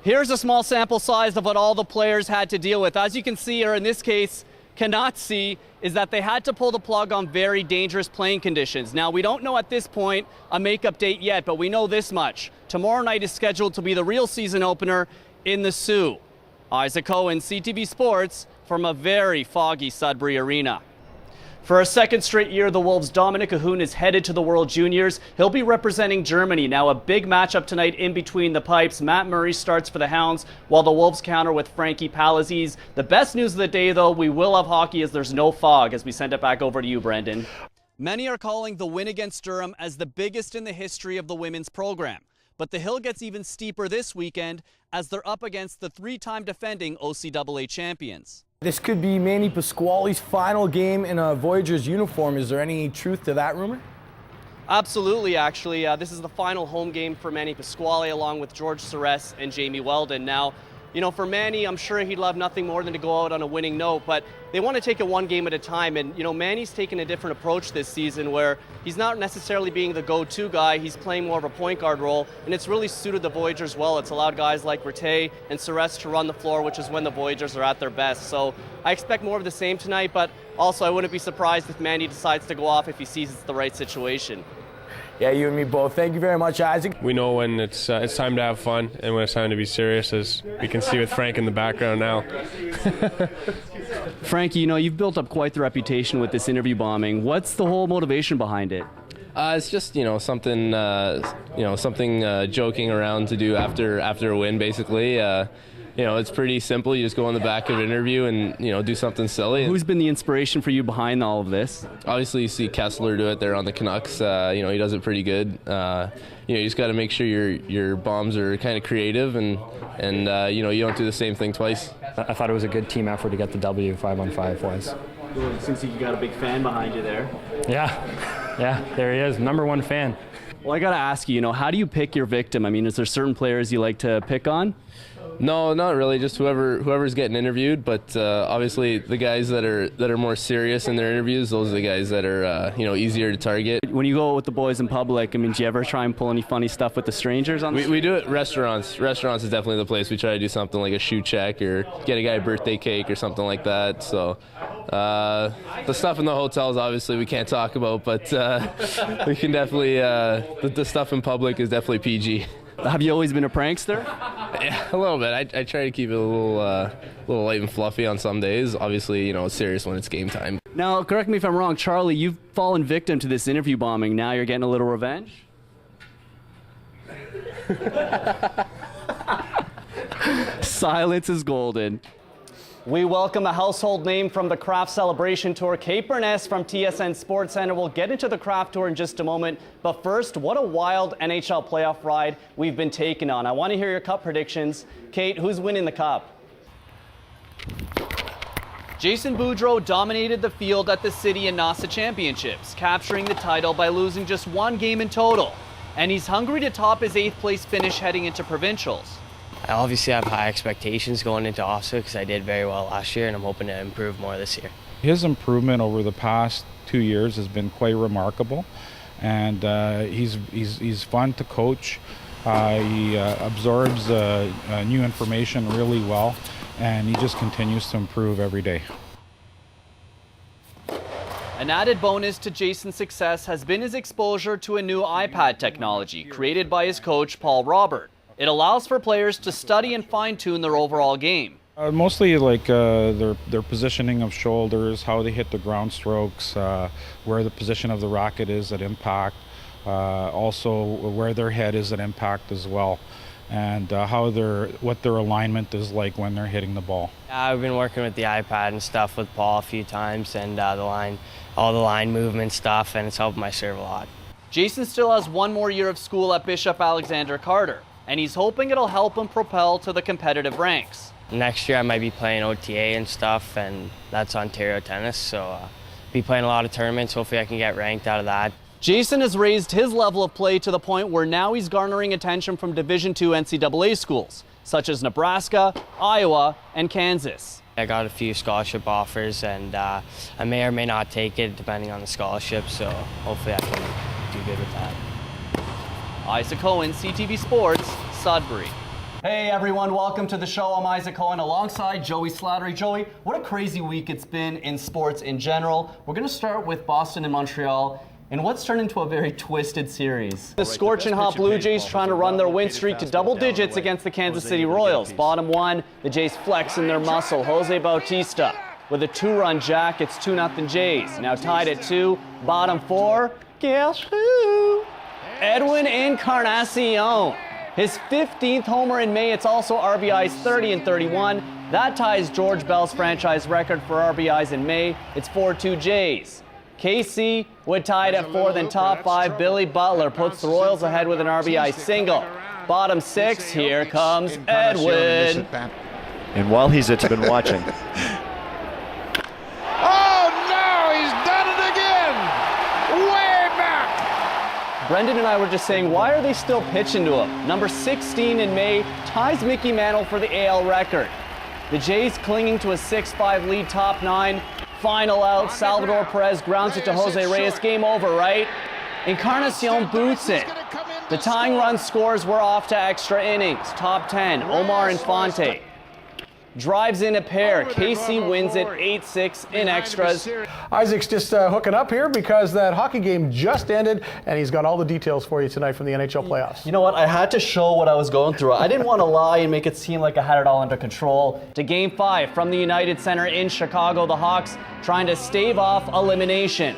Here's a small sample size of what all the players had to deal with. As you can see, or in this case, cannot see, is that they had to pull the plug on very dangerous playing conditions. Now, we don't know at this point a makeup date yet, but we know this much. Tomorrow night is scheduled to be the real season opener in the Sioux. Isaac Cohen, CTV Sports, from a very foggy Sudbury Arena. For a second straight year, the Wolves' Dominic Cohen is headed to the World Juniors. He'll be representing Germany. Now, a big matchup tonight in between the pipes. Matt Murray starts for the Hounds, while the Wolves counter with Frankie Palazese. The best news of the day, though, we will have hockey as there's no fog, as we send it back over to you, Brendan. Many are calling the win against Durham as the biggest in the history of the women's program. But the hill gets even steeper this weekend as they're up against the three-time defending OCAA champions. This could be Manny Pasquale's final game in a Voyageurs uniform. Is there any truth to that rumor? Absolutely, actually. This is the final home game for Manny Pasquale, along with George Soares and Jamie Weldon. Now, you know, for Manny, I'm sure he'd love nothing more than to go out on a winning note, but they want to take it one game at a time. And, you know, Manny's taken a different approach this season where he's not necessarily being the go-to guy. He's playing more of a point guard role, and it's really suited the Voyageurs well. It's allowed guys like Rattay and Soares to run the floor, which is when the Voyageurs are at their best. So I expect more of the same tonight, but also I wouldn't be surprised if Manny decides to go off if he sees it's the right situation. Yeah, you and me both. Thank you very much, Isaac. We know when it's time to have fun and when it's time to be serious, as we can see with Frank in the background now. Frankie, you know, you've built up quite the reputation with this interview bombing. What's the whole motivation behind it? It's just, something joking around to do after a win, basically. It's pretty simple. You just go on the back of an interview and, do something silly. Who's been the inspiration for you behind all of this? Obviously, you see Kessler do it there on the Canucks. He does it pretty good. You just got to make sure your bombs are kind of creative and you don't do the same thing twice. I thought it was a good team effort to get the W 5-on-5 was. Well, it seems like you got a big fan behind you there. Yeah, there he is, #1 fan. Well, I got to ask you, how do you pick your victim? I mean, is there certain players you like to pick on? No, not really. Just whoever's getting interviewed. But obviously, the guys that are more serious in their interviews, those are the guys that are easier to target. When you go with the boys in public, I mean, do you ever try and pull any funny stuff with the strangers on? We do it restaurants. Restaurants is definitely the place we try to do something like a shoe check or get a guy a birthday cake or something like that. So the stuff in the hotels, obviously, we can't talk about, but we can definitely the stuff in public is definitely PG. Have you always been a prankster? Yeah, a little bit. I try to keep it a little light and fluffy on some days. Obviously, it's serious when it's game time. Now, correct me if I'm wrong, Charlie, you've fallen victim to this interview bombing. Now you're getting a little revenge? Silence is golden. We welcome a household name from the Craft Celebration Tour. Kate Burness from TSN Sports Center. We'll get into the Craft Tour in just a moment. But first, what a wild NHL playoff ride we've been taken on. I want to hear your cup predictions. Kate, who's winning the cup? Jason Boudreau dominated the field at the City and NASA Championships, capturing the title by losing just one game in total. And he's hungry to top his 8th place finish heading into provincials. I obviously have high expectations going into OSFA because I did very well last year and I'm hoping to improve more this year. His improvement over the past 2 years has been quite remarkable, and he's fun to coach. He absorbs new information really well, and he just continues to improve every day. An added bonus to Jason's success has been his exposure to a new iPad technology created by his coach, Paul Robert. It allows for players to study and fine-tune their overall game. Mostly like their positioning of shoulders, how they hit the ground strokes, where the position of the racket is at impact, also where their head is at impact as well, and what their alignment is like when they're hitting the ball. I've been working with the iPad and stuff with Paul a few times, and all the line movement stuff, and it's helped my serve a lot. Jason still has one more year of school at Bishop Alexander Carter, and he's hoping it'll help him propel to the competitive ranks. Next year I might be playing OTA and stuff, and that's Ontario tennis, so be playing a lot of tournaments. Hopefully I can get ranked out of that. Jason has raised his level of play to the point where now he's garnering attention from Division II NCAA schools, such as Nebraska, Iowa, and Kansas. I got a few scholarship offers, and I may or may not take it depending on the scholarship, so hopefully I can do good with that. Isaac Cohen, CTV Sports, Sudbury. Hey everyone, welcome to the show. I'm Isaac Cohen alongside Joey Slattery. Joey, what a crazy week it's been in sports in general. We're going to start with Boston and Montreal in what's turned into a very twisted series. The scorching hot Blue Jays trying to run their win streak to double digits against the Kansas City Royals. Bottom one, the Jays flexing their muscle. Jose Bautista with a 2-run jack. It's 2-0 Jays. Now tied at 2. Bottom 4, guess who? Edwin Encarnacion. His 15th homer in May. It's also RBIs 30 and 31. That ties George Bell's franchise record for RBIs in May. It's 4-2 Jays. KC would tie it at 4th in top 5. Billy Butler puts the Royals ahead with an RBI single. Bottom 6, here comes Edwin. And while he's been watching. Oh no, he's done it again! Way back! Brendan and I were just saying, why are they still pitching to him? Number 16 in May ties Mickey Mantle for the AL record. The Jays clinging to a 6-5 lead, top 9. Final out, Salvador Perez grounds it to Jose Reyes. Game over, right? Encarnacion boots it. The tying run scores were off to extra innings. Top 10, Omar Infante drives in a pair. KC wins it 8-6 in extras. Isaac's just hooking up here because that hockey game just ended, and he's got all the details for you tonight from the NHL playoffs. You know what? I had to show what I was going through. I didn't want to lie and make it seem like I had it all under control. To Game 5 from the United Center in Chicago, the Hawks trying to stave off elimination.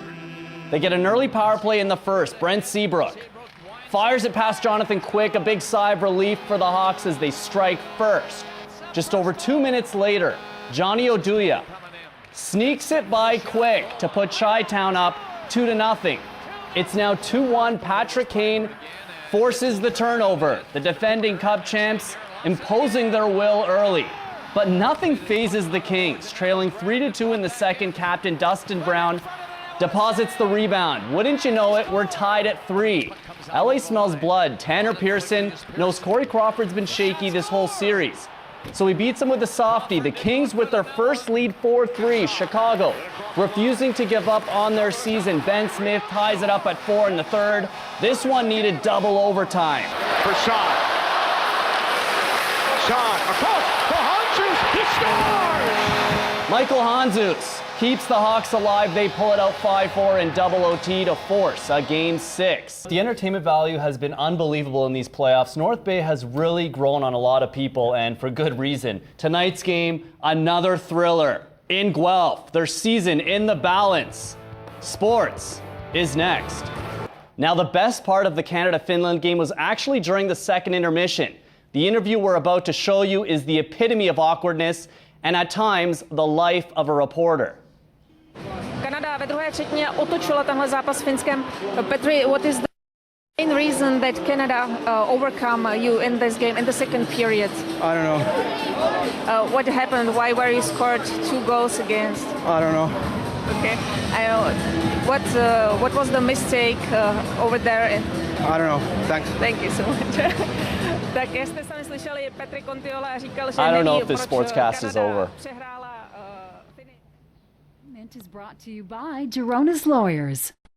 They get an early power play in the first. Brent Seabrook fires it past Jonathan Quick. A big sigh of relief for the Hawks as they strike first. Just over 2 minutes later, Johnny Oduya sneaks it by Quick to put Chi-Town up 2-0. It's now 2-1. Patrick Kane forces the turnover. The defending Cup champs imposing their will early. But nothing phases the Kings. Trailing 3-2 in the second, captain Dustin Brown deposits the rebound. Wouldn't you know it, we're tied at 3. LA smells blood. Tanner Pearson knows Corey Crawford's been shaky this whole series, so he beats him with a softie. The Kings with their first lead 4-3. Chicago refusing to give up on their season. Ben Smith ties it up at 4 in the third. This one needed double overtime. For Sean. Sean across for Hanzus. He scores! Michael Hanzus keeps the Hawks alive. They pull it out 5-4 in double OT to force a Game 6. The entertainment value has been unbelievable in these playoffs. North Bay has really grown on a lot of people, and for good reason. Tonight's game, another thriller in Guelph. Their season in the balance. Sports is next. Now, the best part of the Canada-Finland game was actually during the second intermission. The interview we're about to show you is the epitome of awkwardness and at times the life of a reporter. Kanada ve druhé třetině otočila tenhle zápas s Finskem. Petri, what is the main reason that Canada overcome you in this game in the second period? I don't know. What happened? Why were you scored 2 goals against? I don't know. Okay. What was the mistake over there? I don't know. Thanks. Thank you so much. Tak jste sami slyšeli, Petr Kontiola říkal, že I don't know neví, if this proč sportscast is Kanada over. přehrála Is brought to you by Gerona's Lawyers.